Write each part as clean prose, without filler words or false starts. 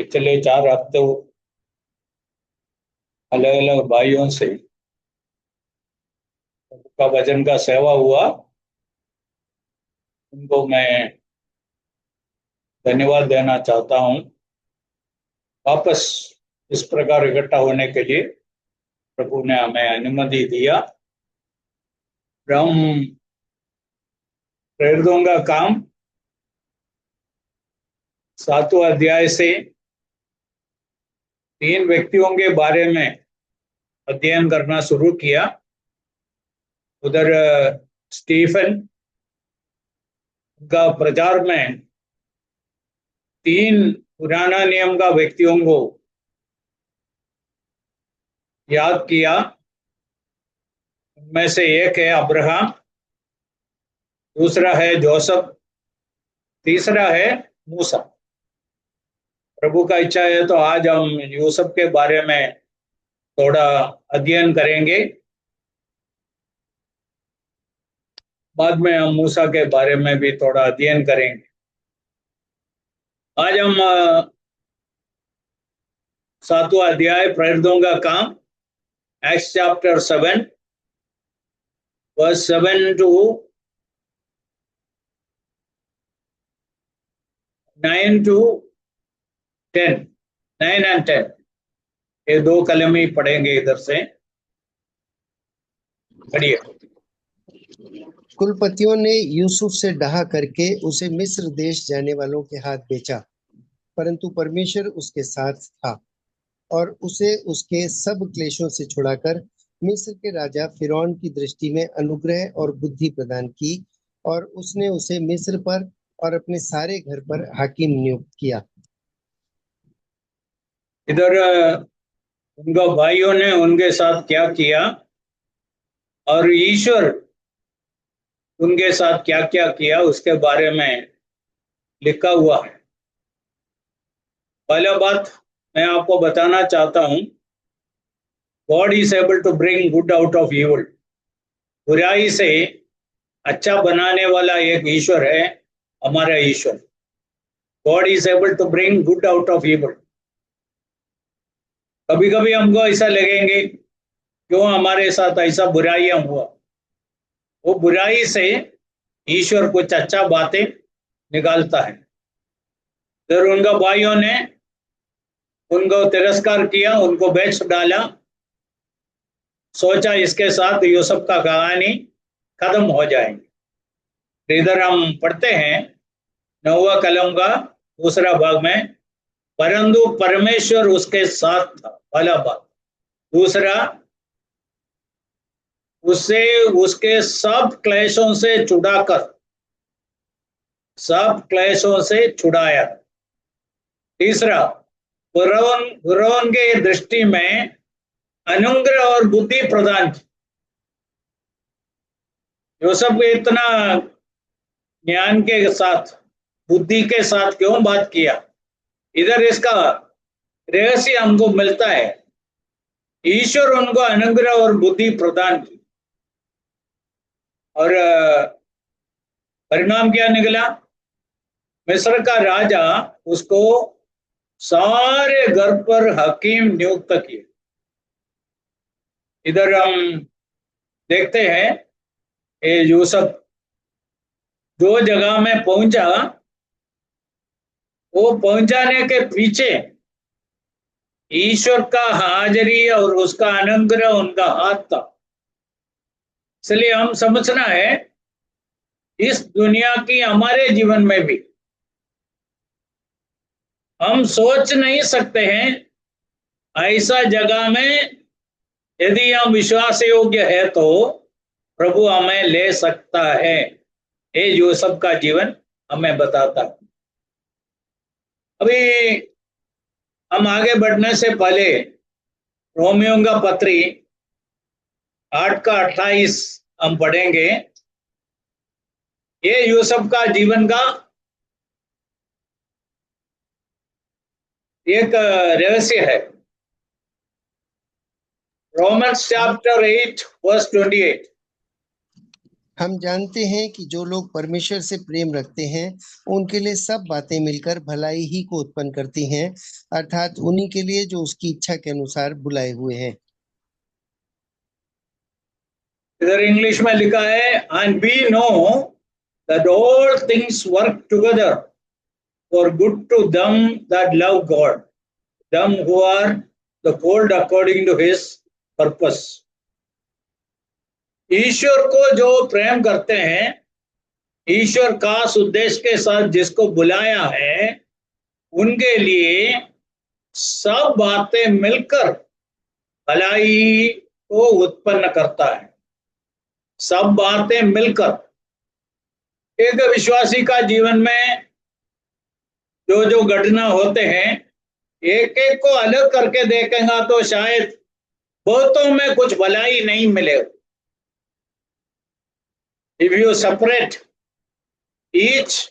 पिछले 4 हफ्तों अलग अलग भाइयों से का वचन का सेवा हुआ। उनको मैं धन्यवाद देना चाहता हूँ। वापस इस प्रकार इकट्ठा होने के लिए प्रभु ने हमें अनुमति दिया। हम प्रेरितों का काम 7वां अध्याय से 3 व्यक्तियों के बारे में अध्ययन करना शुरू किया। उधर स्टीफन का प्रचार में 3 पुराना नियम का व्यक्तियों को याद किया। उनमें से एक है अब्राहम, दूसरा है जोसेफ, तीसरा है मूसा। प्रभु का इच्छा है तो आज हम यूसुफ के बारे में थोड़ा अध्ययन करेंगे। बाद में हम मूसा के बारे में भी थोड़ा अध्ययन करेंगे। आज हम 7वां अध्याय प्रेरितों का काम acts chapter 7 verse 7 to 9 to 10, 9 and 10, ये 2 कलम ही पढ़ेंगे इधर से। पढ़िए। कुलपतियों ने यूसुफ से डाहा करके उसे मिस्र देश जाने वालों के हाथ बेचा, परंतु परमेश्वर उसके साथ था और उसे उसके सब क्लेशों से छुड़ाकर मिस्र के राजा फिरौन की दृष्टि में अनुग्रह और बुद्धि प्रदान की, और उसने उसे मिस्र पर और अपने सारे घर पर हाकिम नियुक्त किया। इधर उनका भाइयों ने उनके साथ क्या किया और ईश्वर उनके साथ क्या क्या किया उसके बारे में लिखा हुआ है। पहला बात मैं आपको बताना चाहता हूं, God is able to bring good out of evil. बुराई से अच्छा बनाने वाला एक ईश्वर है, हमारा ईश्वर। God is able to bring good out of evil. कभी कभी हमको ऐसा लगेंगे क्यों हमारे साथ ऐसा बुराइयां हुआ, वो बुराई से ईश्वर कुछ अच्छा बातें निकालता है। फिर उनका भाइयों ने उनको तिरस्कार किया, उनको बेच डाला, सोचा इसके साथ यूसुफ का कहानी खत्म हो जाएगी। इधर हम पढ़ते हैं 9वां कलम का दूसरा भाग में, परंतु परमेश्वर उसके साथ था, पहला बात। दूसरा, उसे उसके सब क्लेशों से छुड़ाकर, सब क्लेशों से छुड़ाया। तीसरा, फिरौन के दृष्टि में अनुग्रह और बुद्धि प्रदान की। यूसुफ इतना ज्ञान के साथ, बुद्धि के साथ क्यों बात किया, इधर इसका रहस्य हमको मिलता है। ईश्वर उनको अनुग्रह और बुद्धि प्रदान की और परिणाम क्या निकला? मिस्र का राजा उसको सारे घर पर हकीम नियुक्त किए। इधर हम देखते हैं ये यूसुफ जो जगह में पहुंचा, वो पहुंचाने के पीछे ईश्वर का हाजिरी और उसका अनुग्रह उनका हाथ था। इसलिए हम समझना है इस दुनिया की हमारे जीवन में भी हम सोच नहीं सकते हैं ऐसा जगह में यदि हम विश्वास योग्य है तो प्रभु हमें ले सकता है। ये यूसुफ का जीवन हमें बताता है। अभी हम आगे बढ़ने से पहले रोमियो का पत्री 8 का 28 हम पढ़ेंगे। ये यूसुफ का जीवन का एक रहस्य है। Romans chapter 8 verse 28। हम जानते हैं कि जो लोग परमेश्वर से प्रेम रखते हैं उनके लिए सब बातें मिलकर भलाई ही को उत्पन्न करती हैं, अर्थात उन्हीं के लिए जो उसकी इच्छा के अनुसार बुलाए हुए हैं। इधर इंग्लिश में लिखा है, and we know that all things work together for good to them that love God, them who are the called according to his purpose. ईश्वर को जो प्रेम करते हैं, ईश्वर खास उद्देश्य के साथ जिसको बुलाया है, उनके लिए सब बातें मिलकर भलाई को उत्पन्न करता है। सब बातें मिलकर। एक विश्वासी का जीवन में जो जो घटना होते हैं, एक एक को अलग करके देखेंगे तो शायद बहुतों में कुछ भलाई नहीं मिलेगा। If you separate each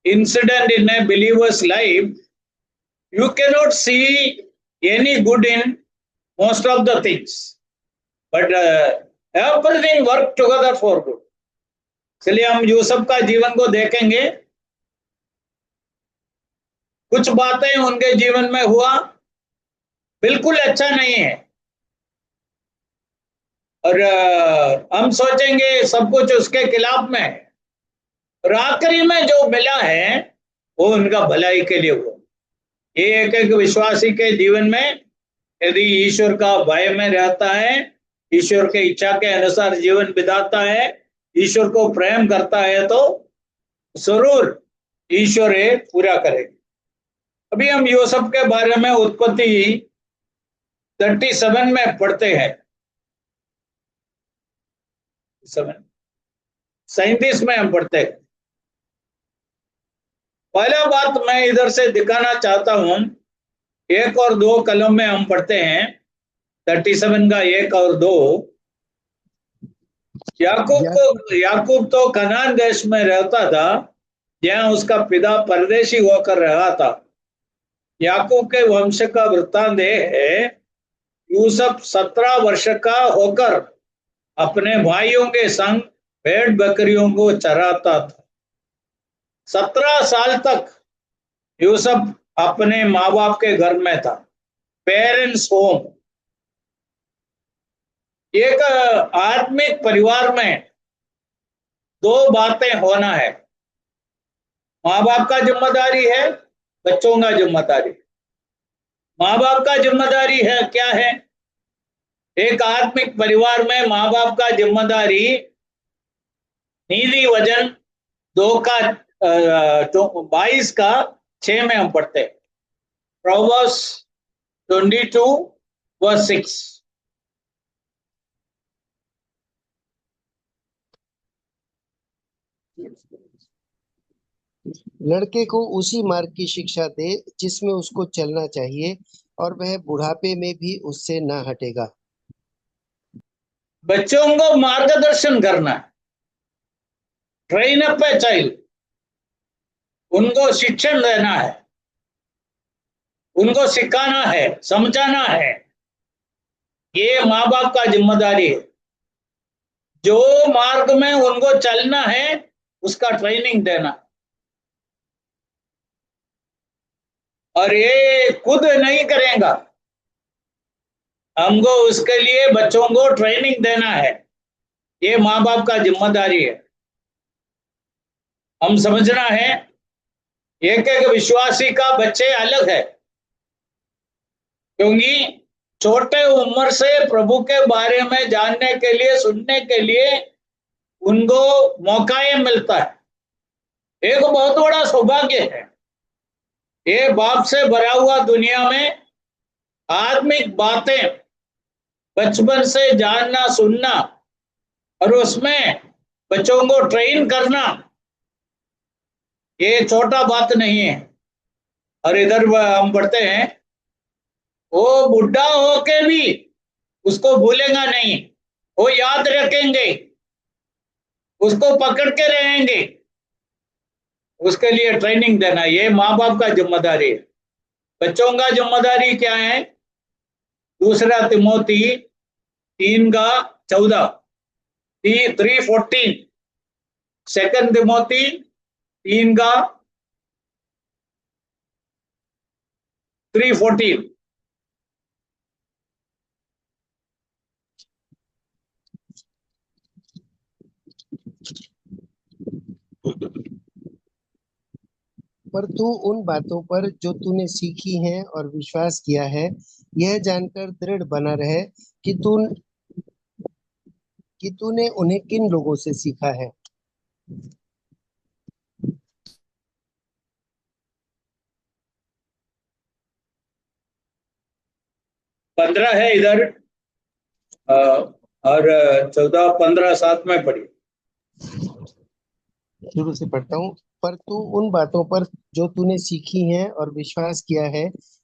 incident in a believer's life, you cannot see any good in most of the things, but everything work together for good. इसलिए हम यूसुफ का जीवन को देखेंगे, कुछ बातें उनके जीवन में हुआ बिल्कुल अच्छा नहीं है, और हम सोचेंगे सब कुछ उसके खिलाफ में है, और आखिरी में जो मिला है वो उनका भलाई के लिए हुआ। ये एक एक विश्वासी के जीवन में यदि ईश्वर का भय में रहता है, ईश्वर के इच्छा के अनुसार जीवन बिताता है, ईश्वर को प्रेम करता है, तो जरूर ईश्वर ये पूरा करेगा। अभी हम यूसुफ के बारे में उत्पत्ति 37 में पढ़ते हैं, 37 में हम पढ़ते हैं। पहला बात मैं इधर से दिखाना चाहता हूं, 1 और 2 कलम में हम पढ़ते हैं, 37 का 1 और 2। याकूब तो कनान देश में रहता था, जहां उसका पिता परदेशी होकर रहा था। याकूब के वंश का वृत्तांत है, यूसुफ 17 वर्ष का होकर अपने भाइयों के संग भेड़ बकरियों को चराता था। 17 साल तक यूसुफ अपने माँ बाप के घर में था, पेरेंट्स होम। एक आत्मिक परिवार में 2 बातें होना है, माँ बाप का जिम्मेदारी है, बच्चों का जिम्मेदारी। माँ बाप का जिम्मेदारी है क्या है? एक आत्मिक परिवार में माँ बाप का जिम्मेदारी नीति वचन 2 का 22 का 6 में हम पढ़ते हैं, प्रोवर्ब्स 22:6। लड़के को उसी मार्ग की शिक्षा दे जिसमें उसको चलना चाहिए, और वह बुढ़ापे में भी उससे ना हटेगा। बच्चों को मार्गदर्शन करना, ट्रेन अप ए चाइल्ड, उनको शिक्षण देना है, उनको सिखाना है, समझाना है, ये माँ बाप का जिम्मेदारी है। जो मार्ग में उनको चलना है उसका ट्रेनिंग देना, और ये खुद नहीं करेगा, हमको उसके लिए बच्चों को ट्रेनिंग देना है। ये माँ बाप का जिम्मेदारी है। हम समझना है, एक एक विश्वासी का बच्चे अलग है, क्योंकि छोटे उम्र से प्रभु के बारे में जानने के लिए, सुनने के लिए उनको मौका मिलता है। एक बहुत बड़ा सौभाग्य है। ये बाप से भरा हुआ दुनिया में आत्मिक बातें बचपन से जानना, सुनना, और उसमें बच्चों को ट्रेन करना, ये छोटा बात नहीं है। और इधर हम पढ़ते हैं, वो बुढ़ा होके भी उसको भूलेगा नहीं, वो याद रखेंगे, उसको पकड़ के रहेंगे, उसके लिए ट्रेनिंग देना, ये माँ बाप का जिम्मेदारी है। बच्चों का जिम्मेदारी क्या है? 2 तिमोथी 3 का 14, 3:14 सेकंड तिमोथी 3 का 3:14। पर तू उन बातों पर जो तूने सीखी हैं और विश्वास किया है, यह जानकर दृढ़ बना रहे कि तूने उन्हें किन लोगों से सीखा है। 15 है इधर, और 14, 15, साथ में पढ़िए। शुरू से पढ़ता हूँ। पर तू उन बातों पर जो तूने सीखी हैं और विश्वास किया है,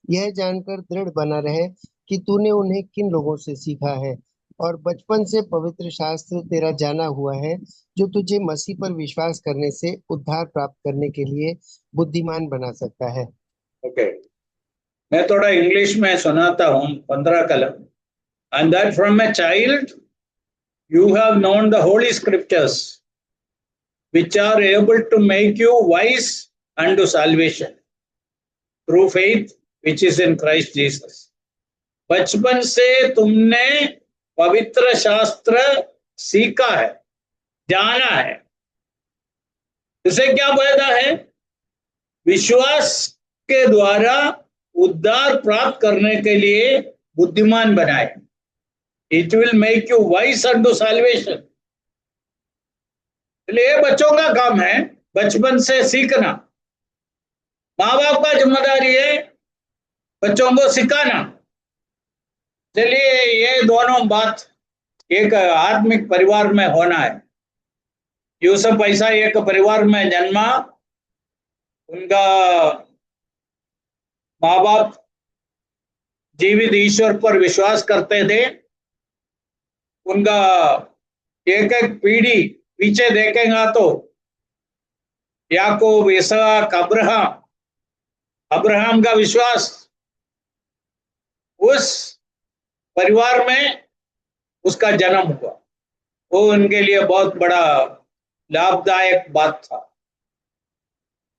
यह जानकर दृढ़ बना रहे कि तूने उन्हें किन लोगों से सीखा है, और बचपन से पवित्र शास्त्र तेरा जाना हुआ है, जो तुझे मसीह पर विश्वास करने से उद्धार प्राप्त करने के लिए बुद्धिमान बना सकता है। ओके, मैं थोड़ा इंग्लिश में सुनाता हूँ 15 कलम। And that from a child you have known the Holi scriptures which are able to make you wise unto salvation through faith which is in Christ Jesus। बचपन से तुमने पवित्र शास्त्र सीखा है, जाना है। इसे क्या फायदा है? विश्वास के द्वारा उद्धार प्राप्त करने के लिए बुद्धिमान बनाए। It will make you wise unto salvation. इसलिए बच्चों का काम है बचपन से सीखना। माँ बाप का जिम्मेदारी है बच्चों को सिखाना। चलिए, ये दोनों बात एक आत्मिक परिवार में होना है। यूसुफ ऐसा एक परिवार में जन्मा। उनका माँ बाप जीवित ईश्वर पर विश्वास करते थे। उनका एक एक पीढ़ी पीछे देखेगा तो याकूब, इसहाक, अब्राहम का विश्वास, उस परिवार में उसका जन्म हुआ। वो उनके लिए बहुत बड़ा लाभदायक बात था।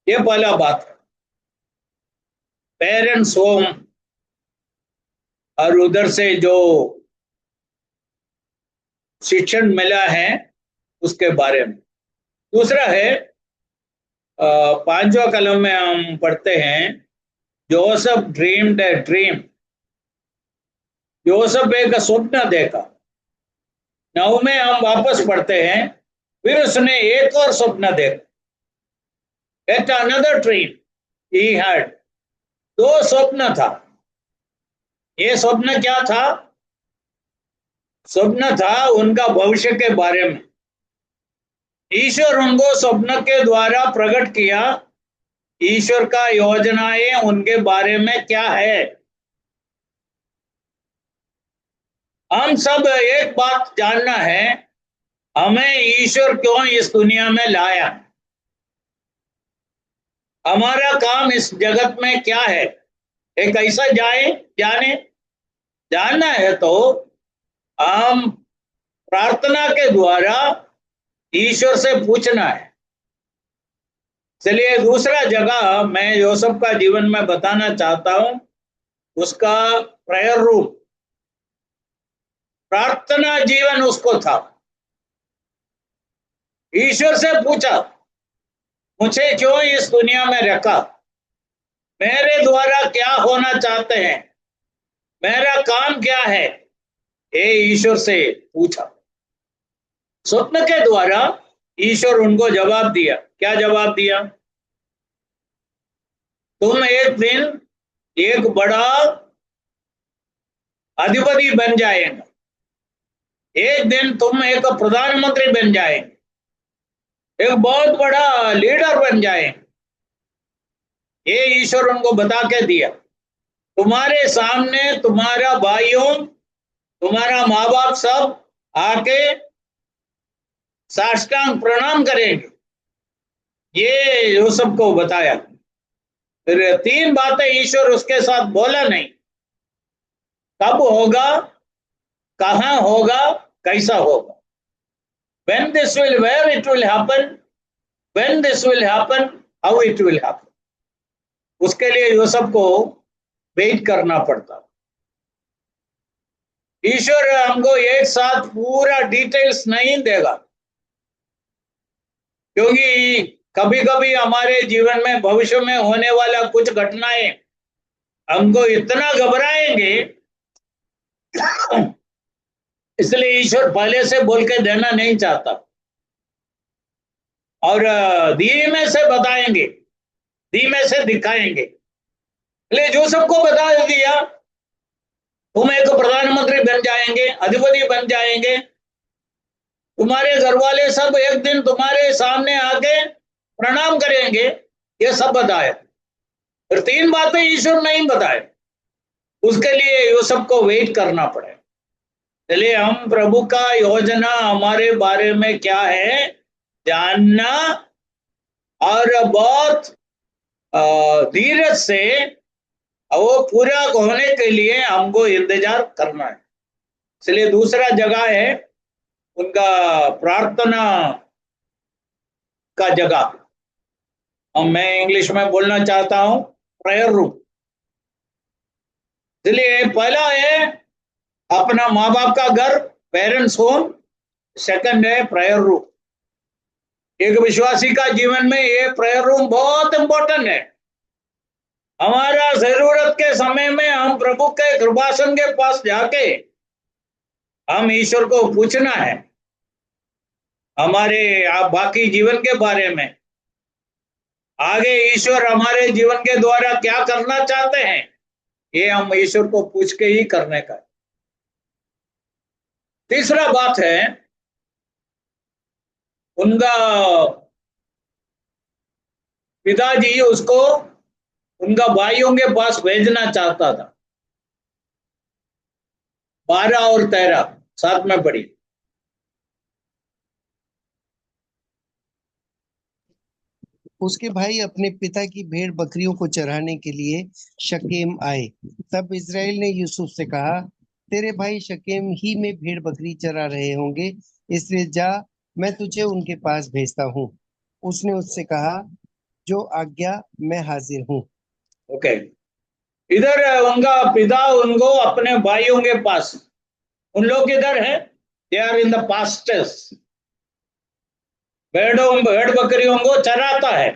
ये पहला बात है, पेरेंट्स होम और उधर से जो शिक्षण मिला है उसके बारे में। दूसरा है 5वां कलम में हम पढ़ते हैं, Joseph dreamed a dream. Joseph एक स्वप्न देखा। 9 में हम वापस पढ़ते हैं, फिर उसने एक और स्वप्न देखा। At another dream he had. 2 स्वप्न था। ये स्वप्न क्या था? स्वप्न था उनका भविष्य के बारे में। ईश्वर उनको स्वप्न के द्वारा प्रकट किया। ईश्वर का योजनाएं उनके बारे में क्या है। हम सब एक बात जानना है, हमें ईश्वर क्यों इस दुनिया में लाया, हमारा काम इस जगत में क्या है। एक ऐसा जानना है तो हम प्रार्थना के द्वारा ईश्वर से पूछना है। चलिए, दूसरा जगह मैं यूसुफ का जीवन में बताना चाहता हूं, उसका प्रेयर रूम, प्रार्थना जीवन उसको था। ईश्वर से पूछा, मुझे क्यों इस दुनिया में रखा, मेरे द्वारा क्या होना चाहते हैं, मेरा काम क्या है। ये ईश्वर से पूछा। स्वप्न के द्वारा ईश्वर उनको जवाब दिया। क्या जवाब दिया? तुम एक दिन एक बड़ा अधिपति बन जाएगा, एक दिन तुम एक प्रधानमंत्री बन जाएंगे, एक बहुत बड़ा लीडर बन जाएंगे। ये ईश्वर उनको बता के दिया। तुम्हारे सामने तुम्हारा भाइयों, तुम्हारा माँ बाप सब आके साष्टांग प्रणाम करेंगे। ये यूसुफ को बताया। फिर 3 बातें ईश्वर उसके साथ बोला नहीं, कब होगा, कहां होगा, कैसा होगा। When this will, where it will happen, when this will happen, how it will happen. उसके लिए यूसुफ को वेट करना पड़ता। ईश्वर हमको एक साथ पूरा डिटेल्स नहीं देगा, क्योंकि कभी कभी हमारे जीवन में भविष्य में होने वाला कुछ घटनाएं हमको इतना घबराएंगे, इसलिए ईश्वर पहले से बोल के देना नहीं चाहता और धीमे से बताएंगे, धीमे से दिखाएंगे। इसलिए जो सबको बता दिया, तुम एक प्रधानमंत्री बन जाएंगे, अधिपति बन जाएंगे, तुम्हारे घर वाले सब एक दिन तुम्हारे सामने आके प्रणाम करेंगे, ये सब बताया। फिर 3 बातें ईश्वर नहीं बताए, उसके लिए ये सबको वेट करना पड़े। चलिए हम प्रभु का योजना हमारे बारे में क्या है जानना और बहुत धीरज से वो पूरा होने के लिए हमको इंतजार करना है। इसलिए दूसरा जगह है उनका प्रार्थना का जगह, और मैं इंग्लिश में बोलना चाहता हूं प्रेयर रूम। इसलिए पहला है अपना माँ बाप का घर, पेरेंट्स होम। सेकंड है प्रेयर रूम। एक विश्वासी का जीवन में ये प्रेयर रूम बहुत इंपॉर्टेंट है। हमारा जरूरत के समय में हम प्रभु के कृपासन के पास जाके हम ईश्वर को पूछना है हमारे बाकी जीवन के बारे में। आगे ईश्वर हमारे जीवन के द्वारा क्या करना चाहते हैं, ये हम ईश्वर को पूछ के ही करने का। तीसरा बात है उनका पिताजी उसको उनका भाइयों के पास भेजना चाहता था। 12 और 13 साथ में पढ़ी। उसके भाई अपने पिता की भेड़ बकरियों को चराने के लिए शकेम आए। तब इस्राएल ने यूसुफ से कहा, तेरे भाई शकेम ही में भेड़ बकरी चरा रहे होंगे, इसलिए जा, मैं तुझे उनके पास भेजता हूँ। उसने उससे कहा, जो आज्ञा, मैं हाजिर हूँ। ओके, इधर उनका पिता उनको अपने भाइयों के पास, उन लोग इधर है, they are in the pastors, भेड़ बकरियों को चराता है,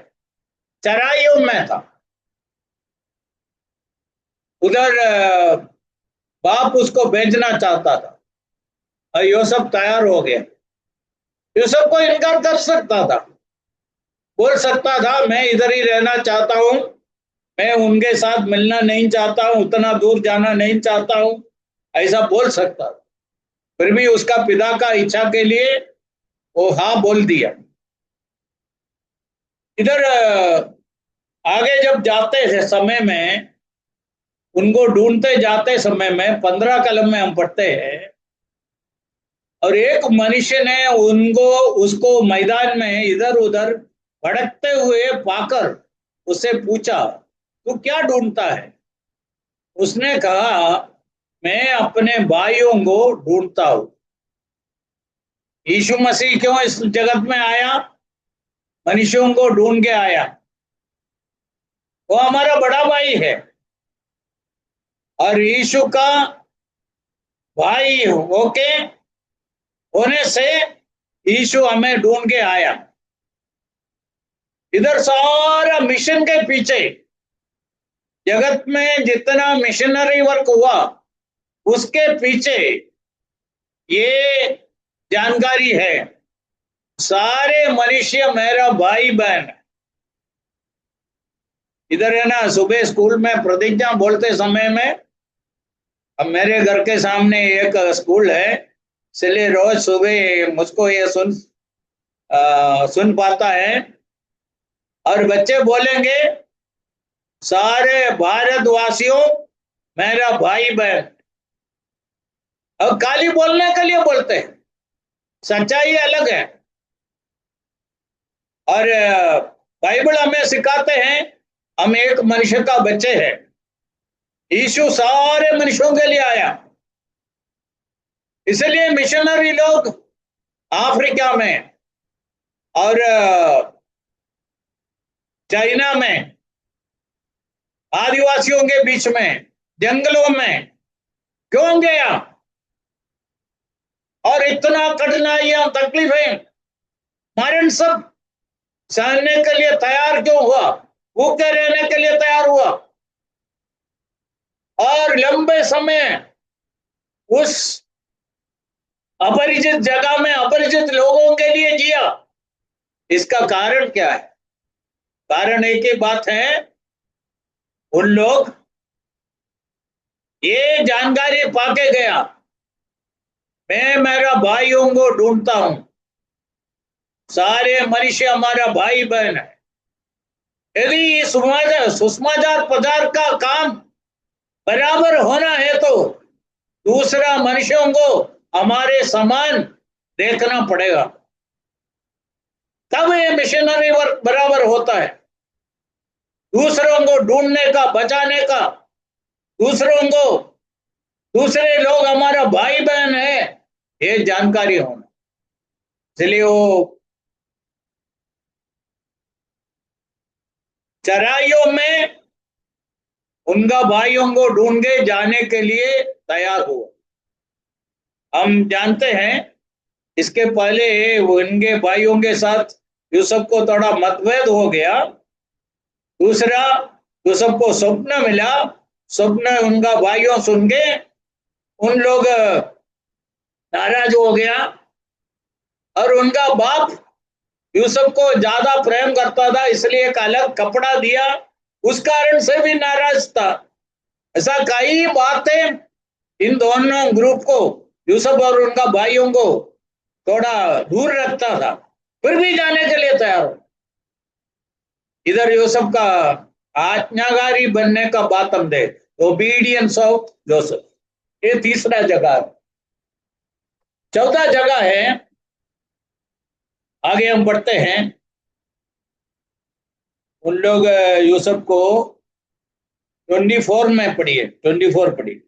चराइयों में था। उधर बाप उसको भेजना चाहता था और यूसुफ तैयार हो गया। यूसुफ को इनकार कर सकता था, बोल सकता था मैं इधर ही रहना चाहता हूं, मैं उनके साथ मिलना नहीं चाहता हूं, उतना दूर जाना नहीं चाहता हूं, ऐसा बोल सकता था। फिर भी उसका पिता का इच्छा के लिए वो हाँ बोल दिया। इधर आगे जब जाते थे समय में, उनको ढूंढते जाते समय में 15 कलम में हम पढ़ते हैं, और एक मनुष्य ने उसको मैदान में इधर उधर भटकते हुए पाकर उससे पूछा, तू क्या ढूंढता है? उसने कहा, मैं अपने भाइयों को ढूंढता हूं। यीशु मसीह क्यों इस जगत में आया? मनुष्यों को ढूंढ के आया। वो हमारा बड़ा भाई है और यीशु का भाई होके होने से यीशु हमें ढूंढ के आया। इधर सारा मिशन के पीछे, जगत में जितना मिशनरी वर्क हुआ उसके पीछे ये जानकारी है, सारे मनुष्य मेरा भाई बहन है। इधर है ना, सुबह स्कूल में प्रतिज्ञा बोलते समय में, अब मेरे घर के सामने एक स्कूल है, इसलिए रोज सुबह मुझको ये सुन पाता है, और बच्चे बोलेंगे, सारे भारतवासियों मेरा भाई बहन। अब खाली बोलने के लिए बोलते हैं, सच्चाई अलग है। और बाइबल हमें सिखाते हैं हम एक मनुष्य का बच्चे हैं। यीशु सारे मनुष्यों के लिए आया, इसलिए मिशनरी लोग अफ्रीका में और चाइना में, आदिवासियों के बीच में, जंगलों में क्यों गया? और इतना कठिनाइयां, तकलीफें, मरण सब सहने के लिए तैयार क्यों हुआ? भूखे रहने के लिए तैयार हुआ और लंबे समय उस अपरिचित जगह में अपरिचित लोगों के लिए जिया। इसका कारण क्या है? कारण एक ही बात है, उन लोग ये जानकारी पाके गया, मैं मेरा भाइयों को ढूंढता हूं, सारे मनुष्य हमारा भाई बहन है। यदि सुषमाचार प्रचार का काम बराबर होना है तो दूसरा मनुष्यों को हमारे समान देखना पड़ेगा, तब ये मिशनरी वर्क बराबर होता है। दूसरों को ढूंढने का, बचाने का, दूसरों को, दूसरे लोग हमारा भाई बहन है, ये जानकारी होना। इसलिए वो चराइयों में उनका भाइयों को ढूंढ के जाने के लिए तैयार हुआ। हम जानते हैं इसके पहले उनके भाइयों के साथ यूसुफ को थोड़ा मतभेद हो गया। दूसरा, यूसुफ को स्वप्न मिला, स्वप्न उनका भाइयों सुन के उन लोग नाराज हो गया और उनका बाप यूसुफ को ज्यादा प्रेम करता था, इसलिए एक अलग कपड़ा दिया, उस कारण से भी नाराज था। ऐसा कई बातें इन दोनों ग्रुप को, यूसुफ और उनका भाइयों को थोड़ा दूर रखता था, फिर भी जाने के लिए तैयार हो। इधर यूसुफ का आज्ञाकारी बनने का बात हम देख, ओबीडियंस ऑफ जोसेफ, ये तीसरा जगह है। चौथा जगह है, आगे हम बढ़ते हैं। उन लोग यूसुफ को 24 में पढ़िए, 24 पढ़िए।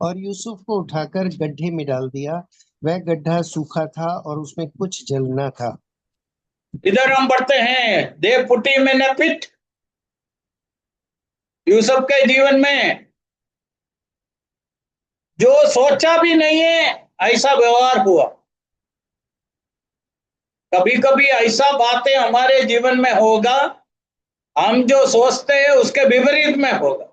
और यूसुफ को उठाकर गड्ढे में डाल दिया, वह गड्ढा सूखा था और उसमें कुछ जल न था। इधर हम बढ़ते हैं, दे पुट हिम इन अ पिट। यूसुफ के जीवन में जो सोचा भी नहीं है ऐसा व्यवहार हुआ। कभी कभी ऐसा बातें हमारे जीवन में होगा, हम जो सोचते हैं उसके विपरीत में होगा।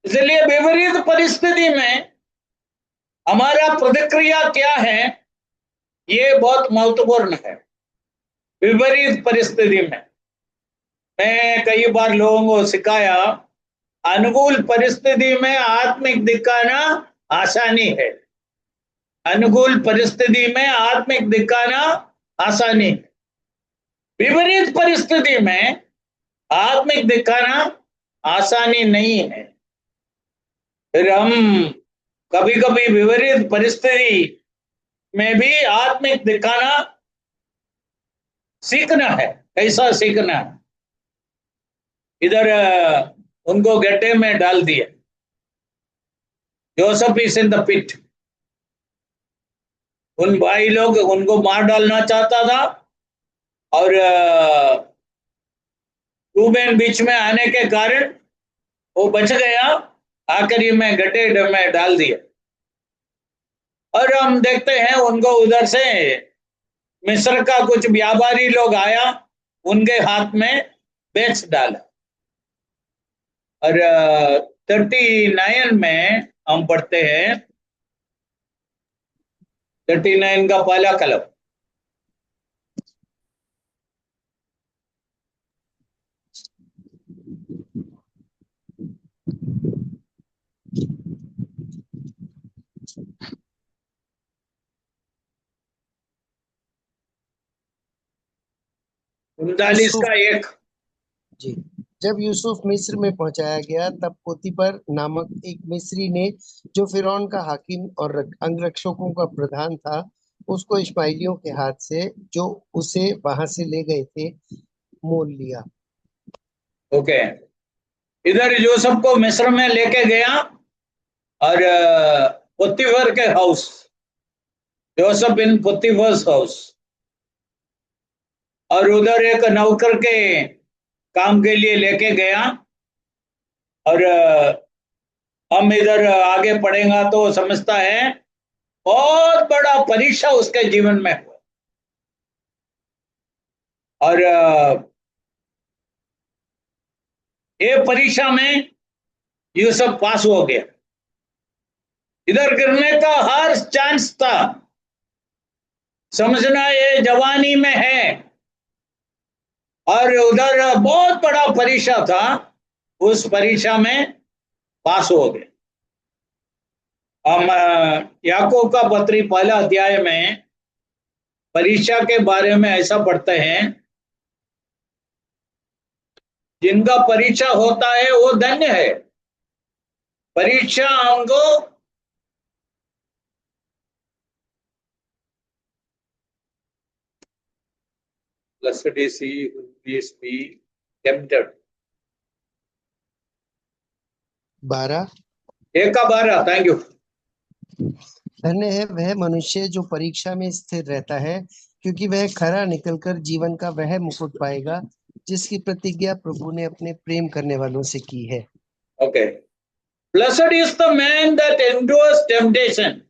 इसलिए विपरीत परिस्थिति में हमारा प्रतिक्रिया क्या है, ये बहुत महत्वपूर्ण है। विपरीत परिस्थिति में मैं कई बार लोगों को सिखाया, अनुकूल परिस्थिति में आत्मिक दिखाना आसानी है। अनुकूल परिस्थिति में आत्मिक दिखाना आसानी है, विपरीत परिस्थिति में आत्मिक दिखाना आसानी नहीं है। फिर हम कभी कभी विपरीत परिस्थिति में भी आत्मिक दिखाना सीखना है। कैसा सीखना है? इधर उनको गड्ढे में डाल दिया, Joseph is in the pit. उन भाई लोग उनको मार डालना चाहता था और रूबेन बीच में आने के कारण वो बच गया, आखिरी में गड्ढे में डाल दिया। और हम देखते हैं उनको उधर से मिस्र का कुछ व्यापारी लोग आया, उनके हाथ में बेच डाला। और 39 में हम पढ़ते हैं, 39 का पहला कलम। उनतालीस का एक। जी, जब यूसुफ मिस्र में पहुंचाया गया, तब पोतीपर नामक एक मिस्री ने, जो फिरौन का हाकिम और अंगरक्षकों का प्रधान था, उसको इश्माइलियों के हाथ से, जो उसे वहां से ले गए थे, मोल लिया। ओके, इधर यूसुफ को मिस्र में लेके गया और पोतीफर के हाउस, जोसेफ इन पुतीफर्स हाउस, और उधर एक नौकर के काम के लिए लेके गया। और हम इधर आगे पढ़ेगा तो समझता है बहुत बड़ा परीक्षा उसके जीवन में हुआ। और ये परीक्षा में यूसुफ पास हो गया। इधर गिरने का हर चांस था, समझना ये जवानी में है, और उधर बहुत बड़ा परीक्षा था, उस परीक्षा में पास हो गए। हम याकूब का पत्री पहला अध्याय में परीक्षा के बारे में ऐसा पढ़ते हैं, जिनका परीक्षा होता है वो धन्य है। परीक्षा हमको blessed is he who is be tempted। 12। 1 का 12, थैंक यू। धन्य है वह मनुष्य जो परीक्षा में स्थिर रहता है, क्योंकि वह खरा निकलकर जीवन का वह मुकुट पाएगा जिसकी प्रतिज्ञा प्रभु ने अपने प्रेम करने वालों से की है। Okay, blessed is the man that endures temptation,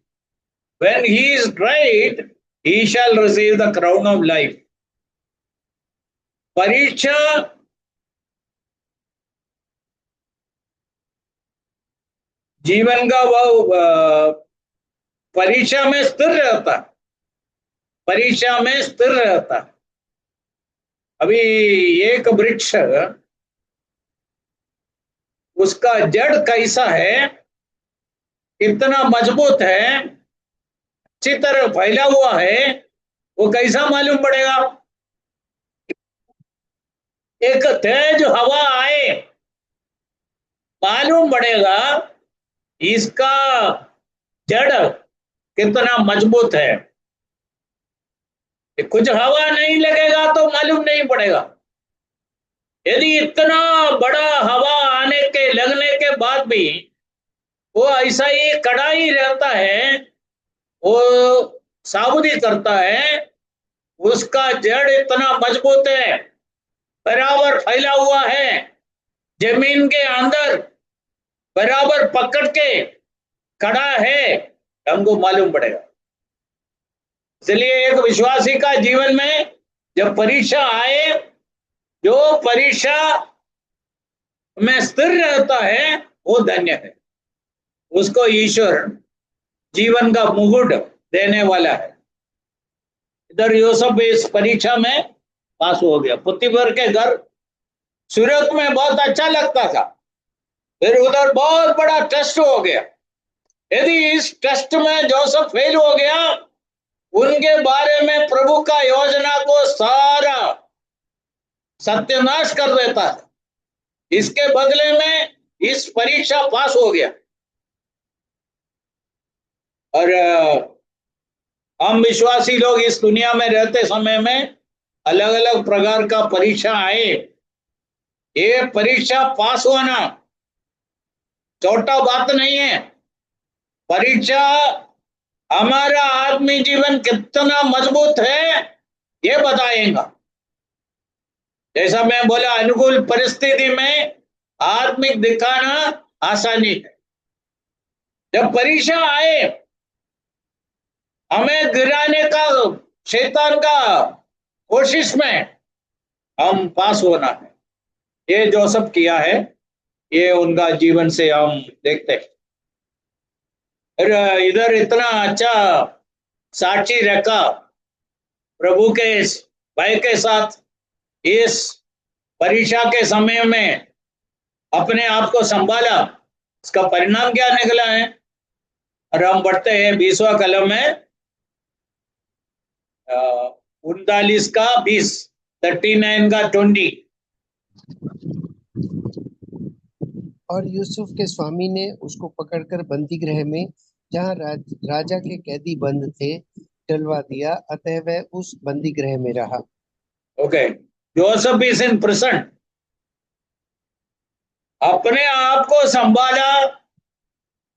when he is tried he shall receive the crown of life। परीक्षा जीवन का वह परीक्षा में स्थिर रहता, परीक्षा में स्थिर रहता। अभी एक वृक्ष, उसका जड़ कैसा है, कितना मजबूत है, अच्छी तरह फैला हुआ है, वो कैसा मालूम पड़ेगा? एक तेज हवा आए, मालूम पड़ेगा इसका जड़ कितना मजबूत है। कुछ हवा नहीं लगेगा तो मालूम नहीं पड़ेगा। यदि इतना बड़ा हवा आने के लगने के बाद भी वो ऐसा ही कड़ा ही रहता है, वो साबुती करता है, उसका जड़ इतना मजबूत है, बराबर फैला हुआ है, जमीन के अंदर बराबर पकड़ के खड़ा है, हमको मालूम पड़ेगा। इसलिए एक विश्वासी का जीवन में जब परीक्षा आए, जो परीक्षा में स्थिर रहता है वो धन्य है, उसको ईश्वर जीवन का मुकुट देने वाला है। इधर यूसुफ इस परीक्षा में पास हो गया। पुतीफर के घर सूरत में बहुत अच्छा लगता था, फिर उधर बहुत बड़ा टेस्ट हो गया। यदि इस टेस्ट में जोसेफ फेल हो गया, उनके बारे में प्रभु का योजना को सारा सत्यानाश कर देता है। इसके बदले में इस परीक्षा पास हो गया। और हम विश्वासी लोग इस दुनिया में रहते समय में अलग अलग प्रकार का परीक्षा आए, ये परीक्षा पास होना छोटा बात नहीं है। परीक्षा हमारा आत्मीय जीवन कितना मजबूत है ये बताएगा। जैसा मैं बोला, अनुकूल परिस्थिति में आत्मिक दिखाना आसानी है। जब परीक्षा आए, हमें गिराने का शैतान का कोशिश में हम पास होना है। ये जोसेफ किया है, ये उनका जीवन से हम देखते हैं। इधर इतना अच्छा साक्षी रखा, प्रभु के भाई के साथ इस परीक्षा के समय में अपने आप को संभाला, इसका परिणाम क्या निकला है? और हम बढ़ते हैं 20वां कलम में 39 का 20, 39 का 20। और यूसुफ के स्वामी ने उसको पकड़कर बंदी गृह में, जहाँ राजा के कैदी बंद थे, डलवा दिया, अतः वह उस बंदी गृह में रहा। Okay, Joseph is in prison, अपने आप को संभाला,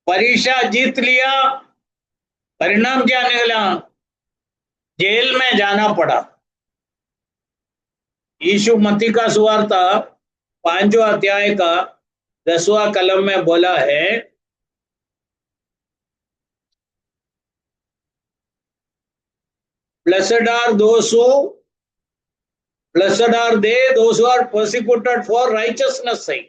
परीक्षा जीत लिया, परिणाम क्या निकला? जेल में जाना पड़ा। यीशु मत्ती का सुवार्ता 5वां अध्याय का 10वां कलम में बोला है, blessed are they those who are persecuted for righteousness सही,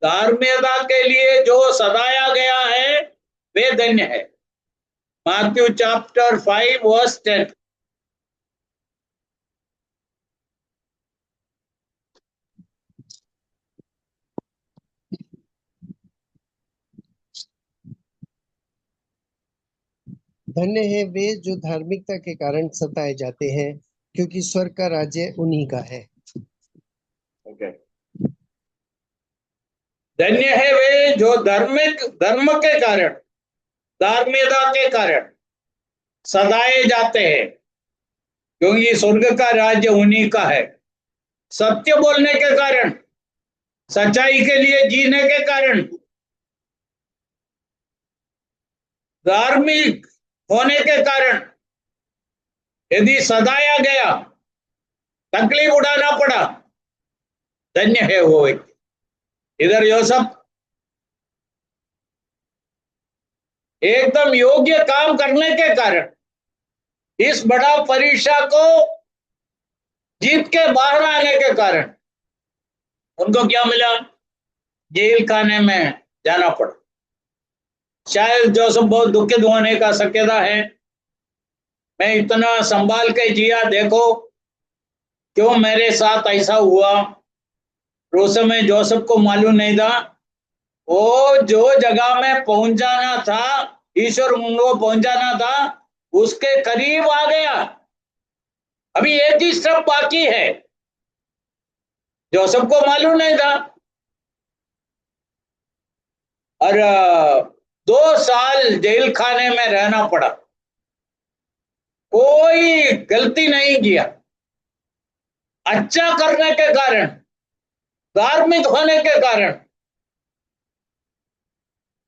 धार्मिकता के लिए जो सताया गया है वे धन्य है। Matthew chapter 5 verse 10। धन्य है वे जो धार्मिकता के कारण सताए जाते हैं, क्योंकि स्वर्ग का राज्य उन्हीं का है। धन्य है वे जो धर्म के कारण, धार्मिकता के कारण सताए जाते हैं, क्योंकि स्वर्ग का राज्य उन्हीं का है। सत्य बोलने के कारण, सच्चाई के लिए जीने के कारण, धार्मिक होने के कारण यदि सताया गया, तकलीफ उठाना पड़ा, धन्य है वो व्यक्ति। इधर यूसुफ एकदम योग्य काम करने के कारण इस बड़ा परीक्षा को जीत के बाहर आने के कारण उनको क्या मिला? जेल खाने में जाना पड़ा। शायद जोसेफ बहुत दुखित होने का शक्यता है, मैं इतना संभाल के जिया, देखो क्यों मेरे साथ ऐसा हुआ। उस समय जोसेफ को मालूम नहीं था वो जो जगह में पहुंचाना था, ईश्वर उनको पहुंचाना था, उसके करीब आ गया। अभी एक ही स्टेप बाकी है, जोसेफ को मालूम नहीं था। और 2 साल जेल खाने में रहना पड़ा। कोई गलती नहीं किया, अच्छा करने के कारण, धार्मिक होने के कारण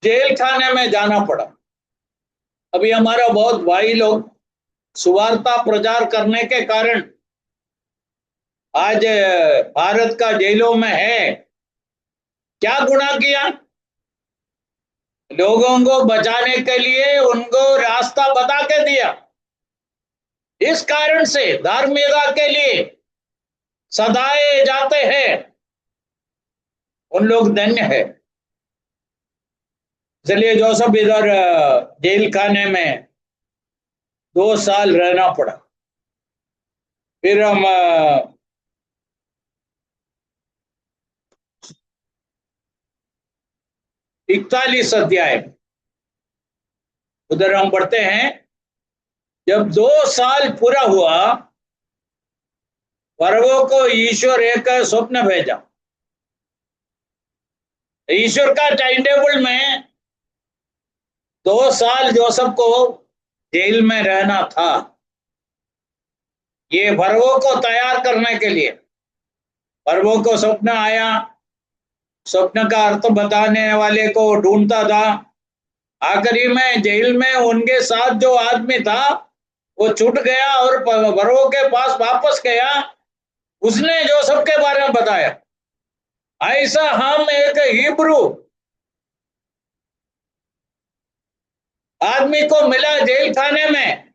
जेल खाने में जाना पड़ा। अभी हमारा बहुत भाई लोग सुवार्ता प्रचार करने के कारण आज भारत का जेलों में है। क्या गुनाह किया? लोगों को बचाने के लिए उनको रास्ता बता के दिया। इस कारण से धार्मिकता के लिए सदाए जाते हैं, उन लोग धन्य है। इसलिए जोसेफ इधर जेल खाने में 2 साल रहना पड़ा। फिर हम 41 अध्याय उधर हम पढ़ते हैं, जब 2 साल पूरा हुआ, फरोह को ईश्वर एक स्वप्न भेजा। ईश्वर का टाइम टेबल में 2 साल जोसेफ को जेल में रहना था। ये फरोह को तैयार करने के लिए। फरोह को स्वप्न आया, स्वप्न का अर्थ बताने वाले को ढूंढता था। आखिरी में जेल में उनके साथ जो आदमी था वो छूट गया और फरोह के पास वापस गया। उसने जोसेफ के बारे में बताया, ऐसा हम एक हिब्रू आदमी को मिला जेल खाने में,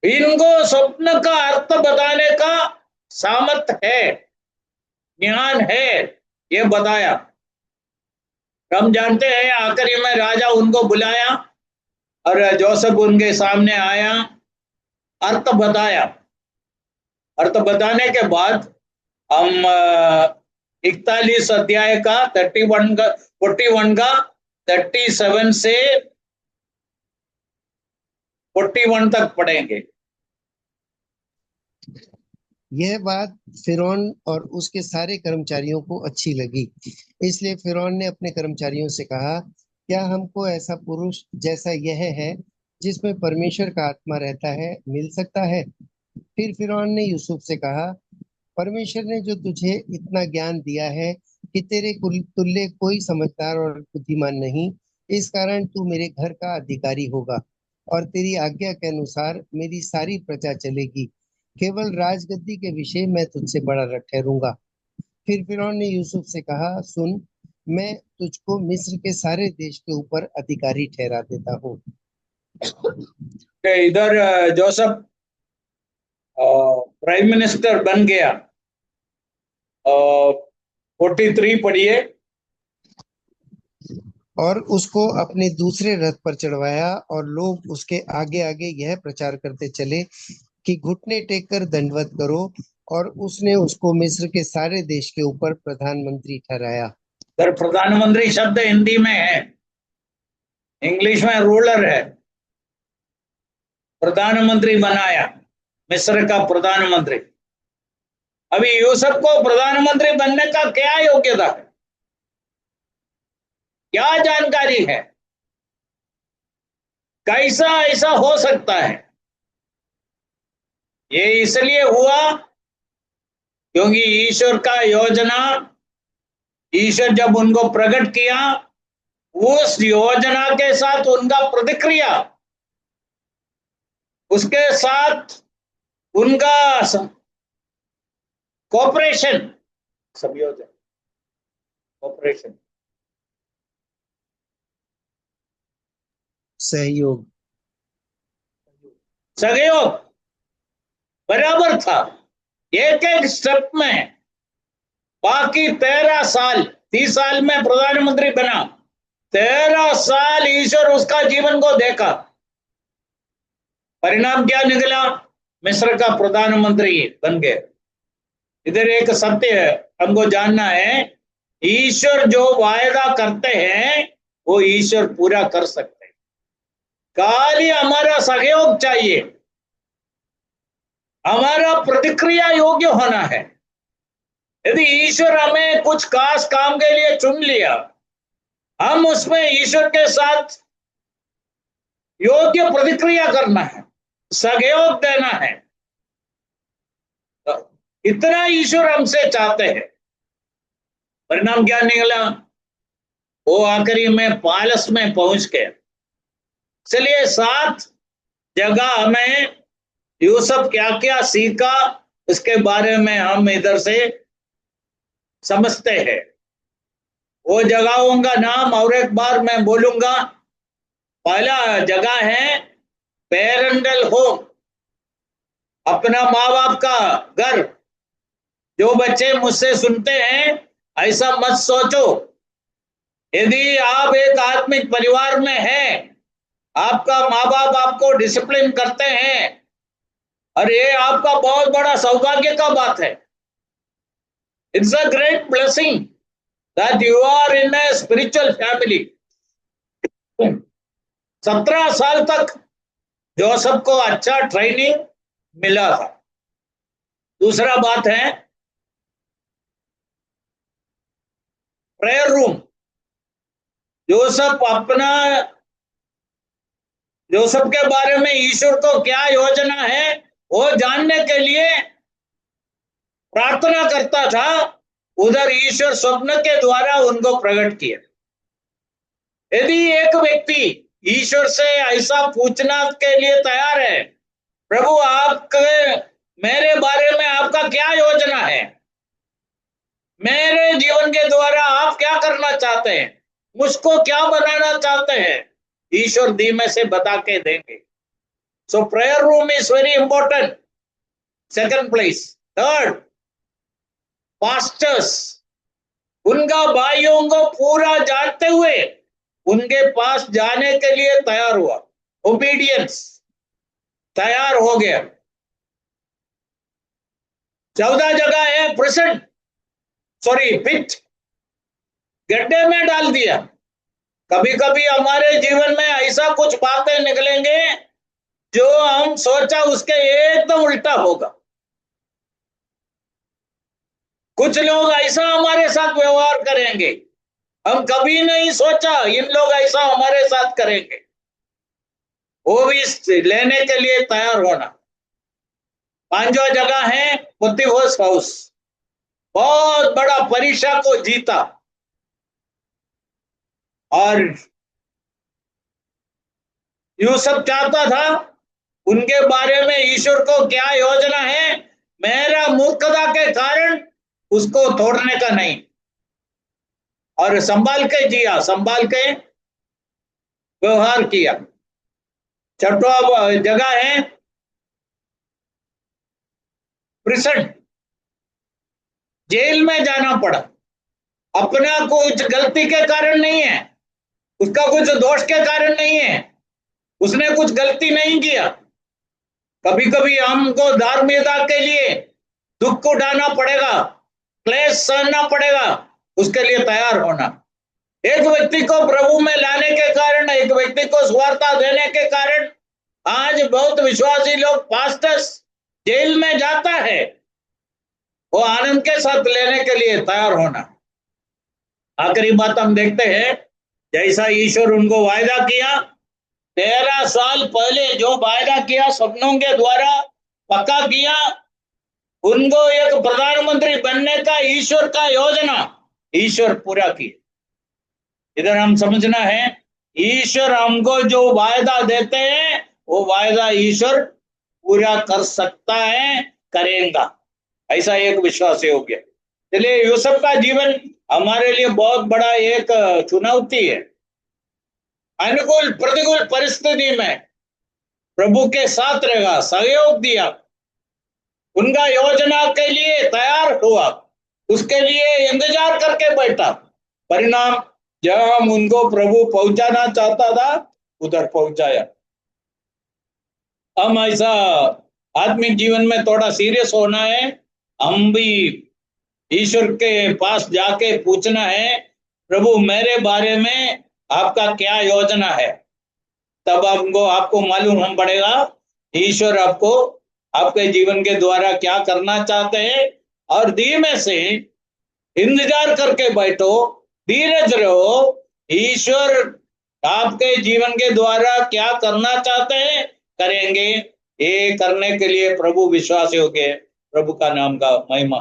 इनको स्वप्न का अर्थ बताने का सामर्थ है, ज्ञान है, ये बताया। हम जानते हैं आखिरी में राजा उनको बुलाया और जोसेफ उनके सामने आया, अर्थ बताया। अर्थ बताने के बाद हम 41 अध्याय का 41 का 37 से 41 तक पढ़ेंगे। यह बात फिरौन और उसके सारे कर्मचारियों को अच्छी लगी, इसलिए फिरौन ने अपने कर्मचारियों से कहा, क्या हमको ऐसा पुरुष जैसा यह है जिसमें परमेश्वर का आत्मा रहता है मिल सकता है? फिर फिरौन ने यूसुफ से कहा, परमेश्वर ने जो तुझे इतना ज्ञान दिया है कि तेरे तुल्य कोई समझदार और बुद्धिमान नहीं, इस कारण तू मेरे घर का अधिकारी होगा और तेरी आज्ञा के अनुसार मेरी सारी प्रजा चलेगी। केवल राजगद्दी के विषय मैं तुझसे बड़ा ठहरूंगा। फिर फिरौन ने यूसुफ से कहा, सुन, मैं तुझको मिस्र के सारे देश के ऊपर अधिकारी ठहरा देता हूँ। इधर जोसेफ प्राइम मिनिस्टर बन गया। 43 पढ़िए। और उसको अपने दूसरे रथ पर चढ़वाया और लोग उसके आगे आगे यह प्रचार करते चले कि घुटने टेक कर दंडवत करो। और उसने उसको मिस्र के सारे देश के ऊपर प्रधानमंत्री ठहराया। सर, प्रधानमंत्री शब्द हिंदी में है, इंग्लिश में रूलर है। प्रधानमंत्री बनाया, मिस्र का प्रधानमंत्री। अभी यूसुफ को प्रधानमंत्री बनने का क्या योग्यता है, क्या जानकारी है, कैसा ऐसा हो सकता है? ये इसलिए हुआ क्योंकि ईश्वर का योजना, ईश्वर जब उनको प्रकट किया, उस योजना के साथ उनका प्रतिक्रिया, उसके साथ उनका कोऑपरेशन, संयोजन, कोऑपरेशन, सहयोग, सहयोग बराबर था एक एक स्टेप में। बाकी 13 साल, 30 साल में प्रधानमंत्री बना, 13 साल ईश्वर उसका जीवन को देखा। परिणाम क्या निकला? मिस्र का प्रधानमंत्री बन गए। इधर एक सत्य है, हमको जानना है, ईश्वर जो वायदा करते हैं वो ईश्वर पूरा कर सकते हैं। खाली हमारा सहयोग चाहिए, हमारा प्रतिक्रिया योग्य होना है। यदि ईश्वर हमें कुछ खास काम के लिए चुन लिया, हम उसमें ईश्वर के साथ योग्य प्रतिक्रिया करना है, सहयोग देना है। इतना ईश्वर हमसे चाहते हैं। परिणाम क्या निकला? वो आखिरी में पालस में पहुंच गए। इसलिए 7 जगह हमें यूसुफ क्या क्या सीखा, इसके बारे में हम इधर से समझते हैं। वो जगहों का नाम और एक बार मैं बोलूंगा। पहला जगह है पेरेंटल होम, अपना माँ बाप का घर। जो बच्चे मुझसे सुनते हैं, ऐसा मत सोचो, यदि आप एक आत्मिक परिवार में हैं, आपका माँ बाप आपको डिसिप्लिन करते हैं, और ये आपका बहुत बड़ा सौभाग्य का बात है। It's a great blessing that you are in a spiritual family. 17 साल तक जोसेफ को अच्छा ट्रेनिंग मिला था। दूसरा बात है प्रेयर रूम। जोसेफ के बारे में ईश्वर को क्या योजना है वो जानने के लिए प्रार्थना करता था। उधर ईश्वर स्वप्न के द्वारा उनको प्रकट किया। यदि एक व्यक्ति ईश्वर से ऐसा पूछना के लिए तैयार है, प्रभु आपके मेरे बारे में आपका क्या योजना है, मेरे जीवन के द्वारा आप क्या करना चाहते हैं, मुझको क्या बनाना चाहते हैं, ईश्वर धीमे से बता के देंगे। So prayer room is very important. Second place. Third, pastors, उनका भाइयों को पूरा जानते हुए उनके पास जाने के लिए तैयार हुआ, ओबीडियंस, तैयार हो गया। 14 जगह है प्रेजेंट, सॉरी पिट, गड्ढे में डाल दिया। कभी कभी हमारे जीवन में ऐसा कुछ बातें निकलेंगे जो हम सोचा उसके एकदम उल्टा होगा। कुछ लोग ऐसा हमारे साथ व्यवहार करेंगे, हम कभी नहीं सोचा इन लोग ऐसा हमारे साथ करेंगे। वो भी लेने के लिए तैयार होना। 5वां जगह है पुत्तीफोस हाउस, बहुत बड़ा परीक्षा को जीता और यूसुफ चाहता था उनके बारे में ईश्वर को क्या योजना है, मेरा मूर्खता के कारण उसको तोड़ने का नहीं, और संभाल के जिया, संभाल के व्यवहार किया। छठवां जगह है प्रिसन, जेल में जाना पड़ा। अपना कुछ गलती के कारण नहीं है, उसका कुछ दोष के कारण नहीं है, उसने कुछ गलती नहीं किया। कभी कभी हमको धार्मिकता के लिए दुख उठाना पड़ेगा, क्लेश सहना पड़ेगा, उसके लिए तैयार होना। एक व्यक्ति को प्रभु में लाने के कारण, एक व्यक्ति को सुवार्ता देने के कारण आज बहुत विश्वासी लोग, पास्टर्स जेल में जाता है, वो आनंद के साथ लेने के लिए तैयार होना। आखिरी बात हम देखते हैं, जैसा ईश्वर उनको वायदा किया, 13 साल पहले जो वायदा किया, सपनों के द्वारा पक्का किया, उनको एक प्रधानमंत्री बनने का ईश्वर का योजना ईश्वर पूरा किया। इधर हम समझना है, ईश्वर हमको जो वायदा देते हैं वो वायदा ईश्वर पूरा कर सकता है, करेगा, ऐसा एक विश्वास हो गया। चलिए, यूसुफ का जीवन हमारे लिए बहुत बड़ा एक चुनौती है। अनुकूल प्रतिकूल परिस्थिति में प्रभु के साथ रहेगा, सहयोग दिया, उनका योजना के लिए तैयार हुआ, उसके लिए इंतजार करके बैठा। परिणाम, जहां हम उनको प्रभु पहुंचाना चाहता था उधर पहुंचाया। हम ऐसा आत्मिक जीवन में थोड़ा सीरियस होना है। हम भी ईश्वर के पास जाके पूछना है, प्रभु मेरे बारे में आपका क्या योजना है। तब आपको मालूम हम पड़ेगा ईश्वर आपको आपके जीवन के द्वारा क्या करना चाहते हैं। और धीमे से इंतजार करके बैठो, धीरज रहो, ईश्वर आपके जीवन के द्वारा क्या करना चाहते हैं, करेंगे। ये करने के लिए प्रभु विश्वास योग्य है। प्रभु का नाम का महिमा।